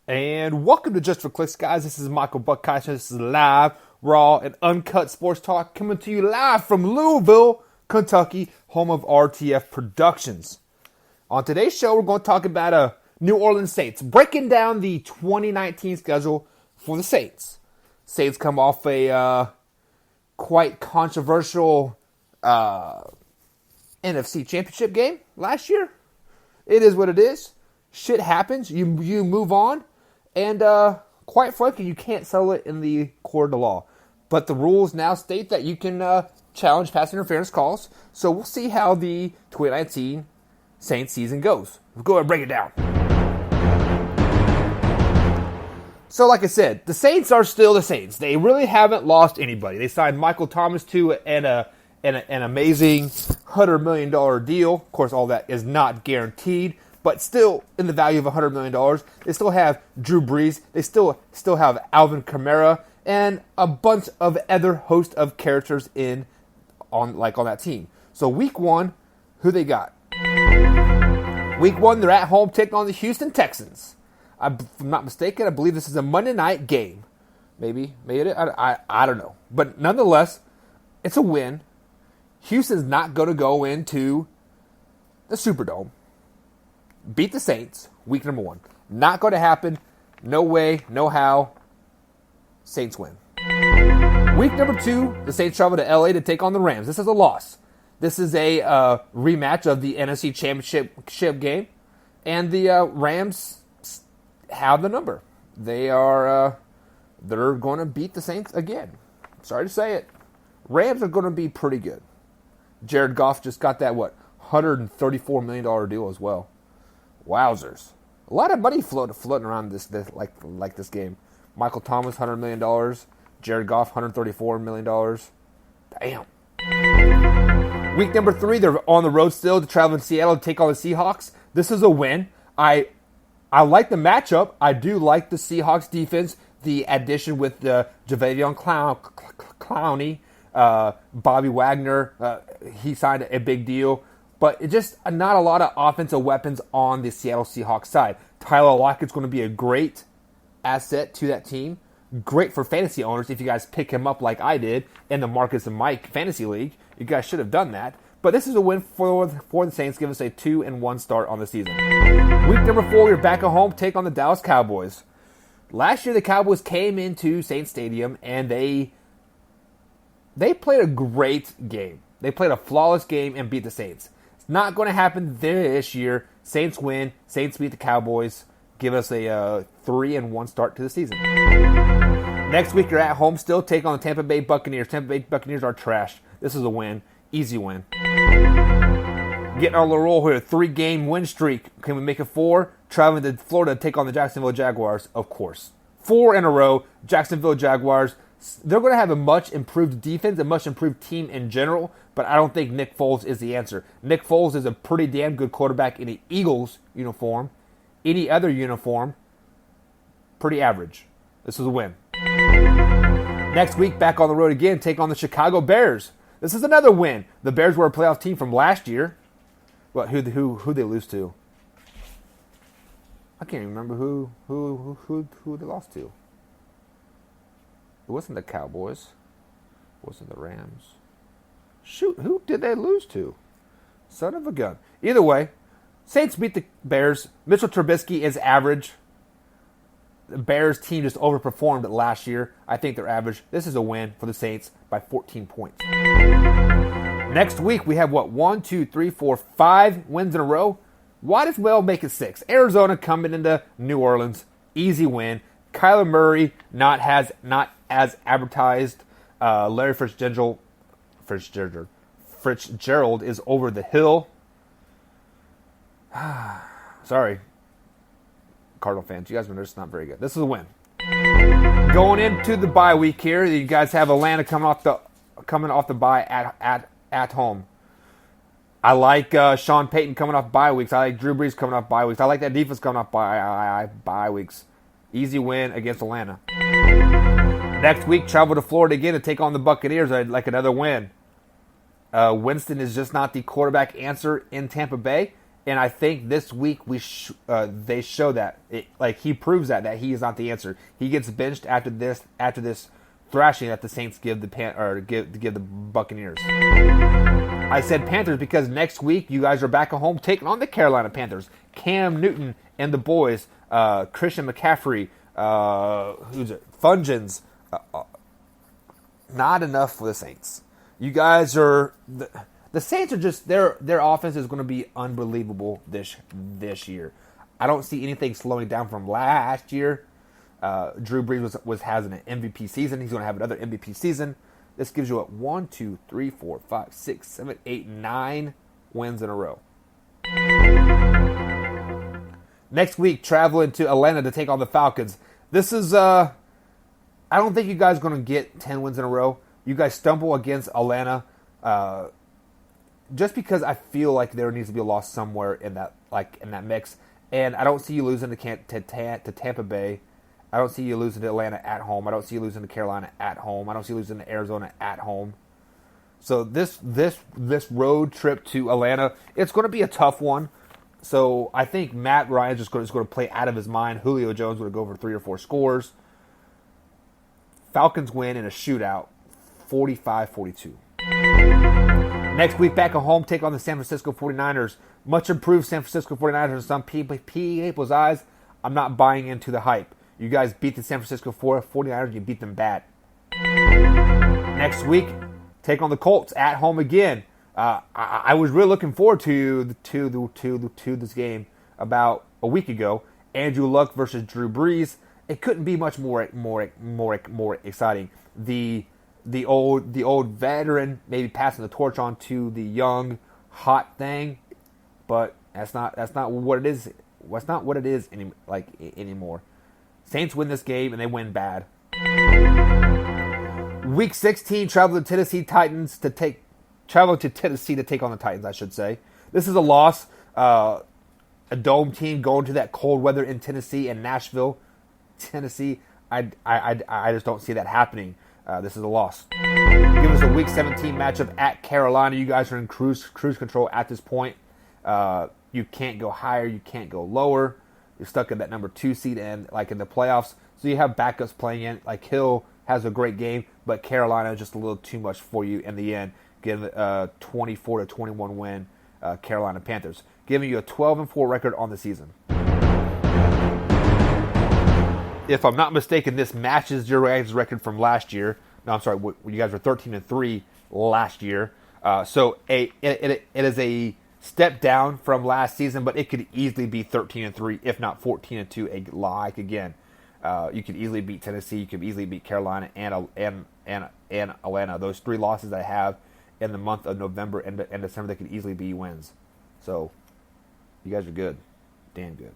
And welcome to Just for Clicks, guys. This is Michael Buckheim. This is live, raw, and uncut sports talk coming to you live from Louisville, Kentucky, home of RTF Productions. On today's show, we're going to talk about New Orleans Saints, breaking down the 2019 schedule for the Saints. Saints come off a quite controversial NFC Championship game last year. It is what it is. Shit happens. You move on. And quite frankly, you can't settle it in the court of the law. But the rules now state that you can challenge pass interference calls. So we'll see how the 2019 Saints season goes. We'll go ahead and break it down. So like I said, the Saints are still the Saints. They really haven't lost anybody. They signed Michael Thomas to an amazing $100 million deal. Of course, all that is not guaranteed. But still, in the value of $100 million, they still have Drew Brees. They still have Alvin Kamara and a bunch of other host of characters on that team. So week one, who they got? Week one, they're at home taking on the Houston Texans. If I'm not mistaken, I believe this is a Monday night game. Maybe it is. I don't know. But nonetheless, it's a win. Houston's not going to go into the Superdome. Beat the Saints, week number one. Not going to happen. No way, no how. Saints win. Week number two, the Saints travel to LA to take on the Rams. This is a loss. This is a rematch of the NFC Championship game. And the Rams have the number. They're going to beat the Saints again. Sorry to say it. Rams are going to be pretty good. Jared Goff just got that, $134 million deal as well. Wowzers. A lot of money floating around this game. Michael Thomas, $100 million. Jared Goff, $134 million. Damn. Week number three, they're on the road still to travel in Seattle to take on the Seahawks. This is a win. I like the matchup. I do like the Seahawks defense. The addition with Jadeveon Clowney, Bobby Wagner, he signed a big deal. But it's just not a lot of offensive weapons on the Seattle Seahawks side. Tyler Lockett's going to be a great asset to that team. Great for fantasy owners if you guys pick him up like I did in the Marcus and Mike Fantasy League. You guys should have done that. But this is a win for the Saints. Give us a 2-1 start on the season. Week number four, you're back at home. Take on the Dallas Cowboys. Last year, the Cowboys came into Saints Stadium and they played a great game. They played a flawless game and beat the Saints. Not going to happen this year. Saints win. Saints beat the Cowboys. Give us a 3-1 start to the season. Next week, you're at home still. Take on the Tampa Bay Buccaneers. Tampa Bay Buccaneers are trash. This is a win. Easy win. Getting our little roll here. 3-game win streak. Can we make it 4? Traveling to Florida to take on the Jacksonville Jaguars. Of course. 4 in a row. Jacksonville Jaguars. They're going to have a much improved defense, a much improved team in general, but I don't think Nick Foles is the answer. Nick Foles is a pretty damn good quarterback in the Eagles uniform. Any other uniform, pretty average. This is a win. Next week, back on the road again, take on the Chicago Bears. This is another win. The Bears were a playoff team from last year. But who they lose to? I can't even remember who they lost to. It wasn't the Cowboys. It wasn't the Rams. Shoot, who did they lose to? Son of a gun. Either way, Saints beat the Bears. Mitchell Trubisky is average. The Bears team just overperformed last year. I think they're average. This is a win for the Saints by 14 points. Next week, we have 1, 2, 3, 4, 5 wins in a row. Might as well make it 6. Arizona coming into New Orleans. Easy win. Kyler Murray not as advertised. Larry Fitzgerald is over the hill. Sorry, Cardinal fans. You guys know it's not very good. This is a win. Going into the bye week here, you guys have Atlanta coming off the bye at home. I like Sean Payton coming off bye weeks. I like Drew Brees coming off bye weeks. I like that defense coming off bye weeks. Easy win against Atlanta. Next week, travel to Florida again to take on the Buccaneers. I'd like another win. Winston is just not the quarterback answer in Tampa Bay. And I think this week they show that he proves that he is not the answer. He gets benched after this thrashing that the Saints give the Buccaneers. I said Panthers because next week you guys are back at home taking on the Carolina Panthers. Cam Newton and the boys, Christian McCaffrey, who's it? Fungens. Not enough for the Saints. You guys are the Saints are just their offense is going to be unbelievable this year. I don't see anything slowing down from last year. Drew Brees was having an MVP season. He's going to have another MVP season. This gives you 1, 2, 3, 4, 5, 6, 7, 8, 9 wins in a row. Next week, traveling to Atlanta to take on the Falcons. This is I don't think you guys are going to get 10 wins in a row. You guys stumble against Atlanta just because I feel like there needs to be a loss somewhere in that mix. And I don't see you losing to Tampa Bay. I don't see you losing to Atlanta at home. I don't see you losing to Carolina at home. I don't see you losing to Arizona at home. So this road trip to Atlanta, it's going to be a tough one. So I think Matt Ryan's just going to play out of his mind. Julio Jones is going to go over 3 or 4 scores. Falcons win in a shootout, 45-42. Next week, back at home, take on the San Francisco 49ers. Much improved San Francisco 49ers in some people's eyes. I'm not buying into the hype. You guys beat the San Francisco 49ers, you beat them bad. Next week, take on the Colts at home again. I was really looking forward to this game about a week ago. Andrew Luck versus Drew Brees. It couldn't be much more exciting. The old veteran maybe passing the torch on to the young hot thing, but that's not what it is. That's not what it is anymore. Saints win this game and they win bad. Week 16, travel to Tennessee to take on the Titans, I should say. This is a loss. A dome team going to that cold weather in Tennessee and Nashville, Tennessee. I just don't see that happening. This is a loss. Give us a Week 17 matchup at Carolina. You guys are in cruise control at this point. You can't go higher. You can't go lower. You're stuck in that number 2 seed and in the playoffs. So you have backups playing in. Hill has a great game, but Carolina is just a little too much for you in the end. Give a 24-21 win, Carolina Panthers, giving you a 12-4 record on the season. If I'm not mistaken, this matches your guys' record from last year. No, I'm sorry, you guys were 13-3 last year. So it is a step down from last season, but it could easily be 13-3, if not 14-2. Again, you could easily beat Tennessee. You could easily beat Carolina and Atlanta. Those 3 losses I have in the month of November and December, they could easily be wins. So you guys are good, damn good.